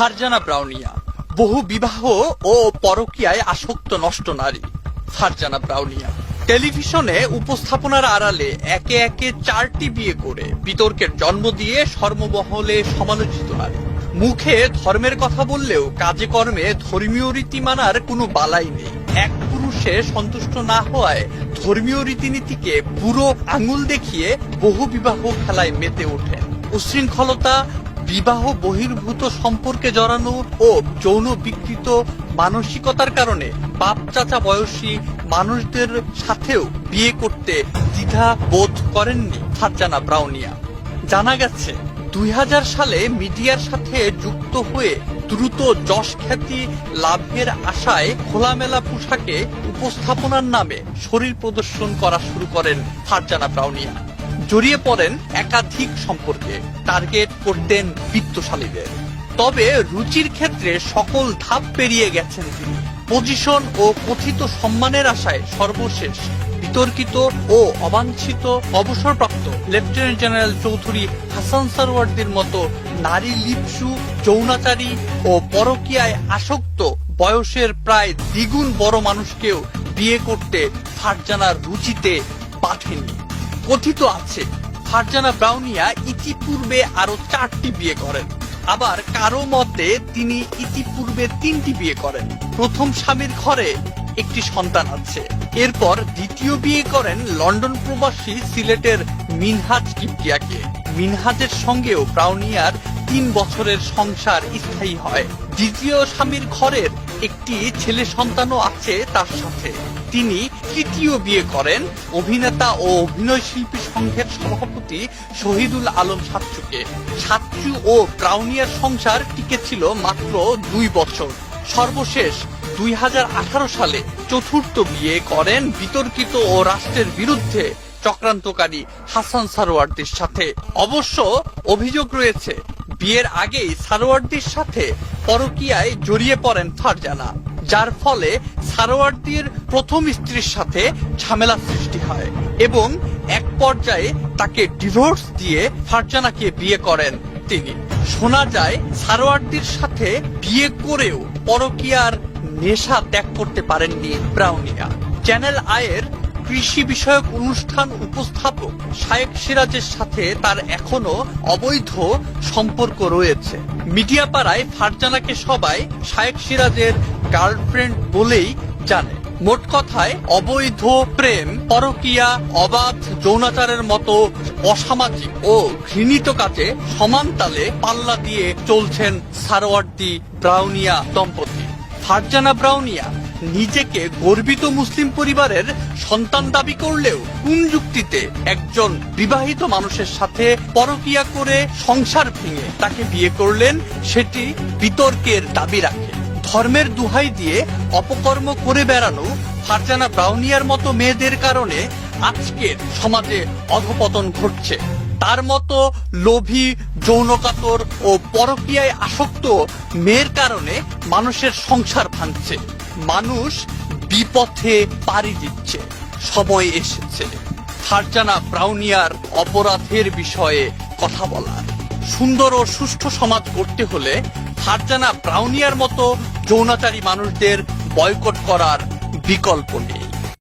ফারজানা ব্রাউনিয়া বহু বিবাহ ও পরকীয়ায় আসক্ত নষ্ট নারী। ফারজানা ব্রাউনিয়া টেলিভিশনে উপস্থাপনার আড়ালে একে একে 4টি বিয়ে করে বিতর্কের জন্ম দিয়ে সর্বমহলে সমালোচিত নারী। মুখে ধর্মের কথা বললেও কাজে কর্মে ধর্মীয় রীতি মানার কোনো বালাই নেই। এক পুরুষে সন্তুষ্ট না হওয়ায় ধর্মীয় রীতিনীতিকে বুড়ো আঙুল দেখিয়ে বহু বিবাহ খেলায় মেতে ওঠেন। উশৃঙ্খলতা, বিবাহ বহির্ভূত সম্পর্কে জড়ানো ও যৌন বিকৃত মানসিকতার কারণে বাপ চাচা বয়সী মানুষদের সাথেও বিয়ে করতে দ্বিধা বোধ করেননি ফারজানা ব্রাউনিয়া। জানা গেছে 2000 সালে মিডিয়ার সাথে যুক্ত হয়ে দ্রুত যশ খ্যাতি লাভের আশায় খোলামেলা পোশাকে উপস্থাপনার নামে শরীর প্রদর্শন করা শুরু করেন ফারজানা ব্রাউনিয়া। জড়িয়ে পড়েন একাধিক সম্পর্কে, টার্গেট করতেন বিত্তশালীদের। তবে রুচির ক্ষেত্রে সকল ধাপ পেরিয়ে গেছেন তিনি। পজিশন ও কথিত সম্মানের আশায় সর্বশেষ বিতর্কিত ও অবাঞ্ছিত অবসরপ্রাপ্ত লেফটেন্যান্ট জেনারেল চৌধুরী হাসান সারওয়ার্দীর মতো নারী লিপসু, যৌনাচারী ও পরকীয়ায় আসক্ত বয়সের প্রায় দ্বিগুণ বড় মানুষকেও বিয়ে করতে ফারজানার রুচিতে পাঠেনি। কথিত আছে ফারজানা ব্রাউনিয়া ইতিপূর্বে আরো 4টি বিয়ে করেন। আবার কারো মতে তিনি ইতিপূর্বে 3টি বিয়ে করেন। প্রথম স্বামীর ঘরে একটি সন্তান আছে। এরপর দ্বিতীয় বিয়ে করেন লন্ডন প্রবাসী সিলেটের মিনহাজ কিবরিয়াকে। মিনহাজের সঙ্গেও ব্রাউনিয়ার 3 বছরের সংসার স্থায়ী হয়। দ্বিতীয় স্বামীর ঘরের একটি ছেলে সন্তানও আছে তার সাথে। তিনি তৃতীয় বিয়ে করেন অভিনেতা ও অভিনয় শিল্পী সংঘের সভাপতি শহীদুল আলম সাচ্চুকে। সাচ্চু ও ব্রাউনিয়ার সংসার টিকেছিল মাত্র 2 বছর। সর্বশেষ 2018 সালে চতুর্থ বিয়ে করেন বিতর্কিত ও রাষ্ট্রের বিরুদ্ধে চক্রান্তকারী হাসান সারওয়ার্দীর সাথে। অবশ্য অভিযোগ রয়েছে বিয়ের আগেই সারওয়ার্দীর সাথে পরকীয়ায় জড়িয়ে পড়েন ফারজানা, যার ফলে সারওয়ার্দীর প্রথম স্ত্রীর সাথে ঝামেলা সৃষ্টি হয় এবং এক পর্যায়ে তাকে ডিভোর্স দিয়ে ফারজানাকে বিয়ে করেন তিনি। শোনা যায় সারওয়ার্দীর সাথে বিয়ে করেও পরকীয়ার নেশা ত্যাগ করতে পারেননি ব্রাউনিয়া। চ্যানেল আইয়ের কৃষি বিষয়ক অনুষ্ঠান উপস্থাপক শায়েখ সিরাজের সাথে তার এখনো অবৈধ সম্পর্ক রয়েছে। মিডিয়া পাড়ায় ফারজানাকে সবাই শায়েখ সিরাজের গার্লফ্রেন্ড বলেই জানে। মোট কথায় অবৈধ প্রেম, পরকীয়া, অবাধ যৌনাচারের মতো অসামাজিক ও ঘৃণিত কাজে সমান তালে পাল্লা দিয়ে চলছেন সারওয়ার্দী ব্রাউনিয়া দম্পতি। ফারজানা ব্রাউনিয়া নিজেকে গর্বিত মুসলিম পরিবারের সন্তান দাবি করলেও কোন যুক্তিতে একজন বিবাহিত মানুষের সাথে পরকীয়া করে সংসার ভেঙে তাকে বিয়ে করলেন সেটি বিতর্কের দাবি রাখে। ধর্মের দুহাই দিয়ে অপকর্ম করে বেড়ানো ফারজানা ব্রাউনিয়ার মতো মেয়েদের কারণে আজকের সমাজে অধপতন ঘটছে। তার মতো লোভী, যৌনকাতর ও পরকীয়ায় আসক্ত মেয়ের কারণে মানুষের সংসার ভাঙছে, মানুষ বিপথে পাড়ি দিচ্ছে। সময় এসেছে ফারজানা ব্রাউনিয়ার অপরাধের বিষয়ে কথা বলার। সুন্দর ও সুষ্ঠু সমাজ গড়তে হলে ফারজানা ব্রাউনিয়ার মতো যৌনাচারী মানুষদের বয়কট করার বিকল্প নেই।